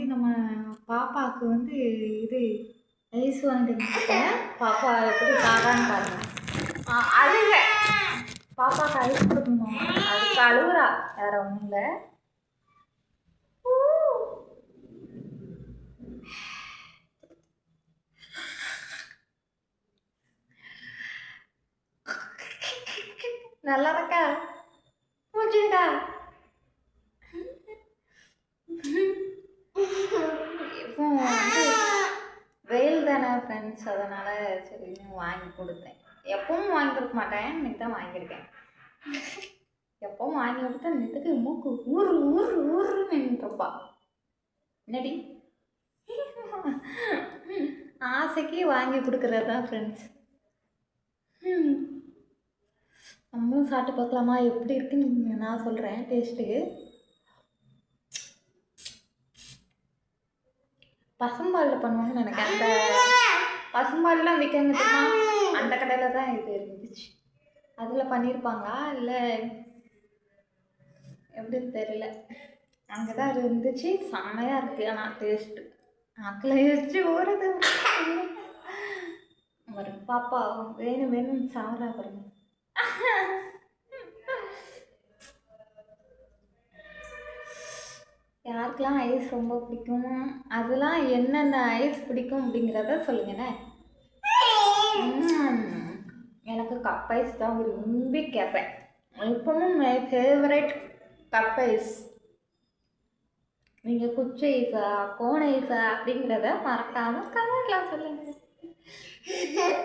வந்து நம்ம பாப்பாவுக்கு வந்து இது ஐஸ் வாங்கிட்டு வந்துட்டேன். பாப்பா எப்படி சாரான்னு பாருங்க. அழுக பாப்பாவுக்கு ஐஸ் கொடுக்கணுமா, அதுக்கு அழுகுறா, வேற ஒன்றும் இல்லை. நல்லா இருக்கா முடிஞ்சுதா? இப்போ வந்து வெயில் தானே ஃப்ரெண்ட்ஸ், அதனால் சரி வாங்கி கொடுத்தேன். எப்பவும் வாங்கி கொடுக்க மாட்டேன், இன்னைக்கு தான் வாங்கியிருக்கேன். எப்பவும் வாங்கி கொடுத்தா நிறுத்துக்கு மூக்கு ஊரு ஊரு ஊருன்னு நின்றுப்பா. என்னடி ஆசைக்கு வாங்கி கொடுக்குறது தான் ஃப்ரெண்ட்ஸ். நம்மளும் சாப்பிட்டு பார்க்கலாமா எப்படி இருக்குன்னு நான் சொல்கிறேன் டேஸ்ட்டுக்கு. பசும்பாலில் பண்ணுவாங்கன்னு நினைக்கிறேன். அந்த பசும்பால்லாம் விற்காங்க தெரியுமா, அந்த கடையில் தான் இது இருந்துச்சு. அதில் பண்ணியிருப்பாங்களா இல்லை எப்படின்னு தெரியல, அங்கே தான் இருந்துச்சு. செம்மையாக இருக்குது ஆனால் டேஸ்ட்டு நாக்கில் வச்சு ஓடுது. ஒரு பாப்பா வேணும் வேணும்னு சாப்பிட்றா பாருங்க. யாருக்கெல்லாம் ஐஸ் ரொம்ப பிடிக்கும், அதெல்லாம் என்னென்ன ஐஸ் பிடிக்கும் அப்படிங்கிறத சொல்லுங்கண்ணே. எனக்கு கப் ஐஸ் தான் விரும்பி கேட்பேன். இப்பவும் மை ஃபேவரட் கப் ஐஸ். நீங்கள் குச்சி ஐஸா கோன் ஐஸா அப்படிங்கிறத மறக்காமல் கமெண்ட்லாம் சொல்லுங்கள்.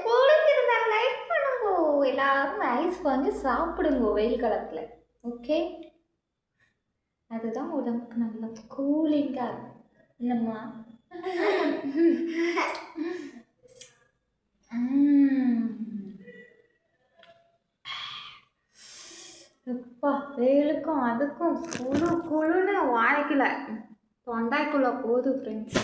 பிடிச்சிருந்தா லைக் பண்ணுங்க. எல்லாரும் ஐஸ் வாங்கி சாப்பிடுங்க வெயில் காலத்தில். ஓகே, அதுதான் உடம்புக்கு நல்லா கூலிங்காக இருக்கும். என்னம்மா எப்பா வெயிலுக்கும் அதுக்கும் குழு குழுன்னு வாய்க்கல தொண்டாய்க்குள்ளே போகுது ஃப்ரெண்ட்ஸ்.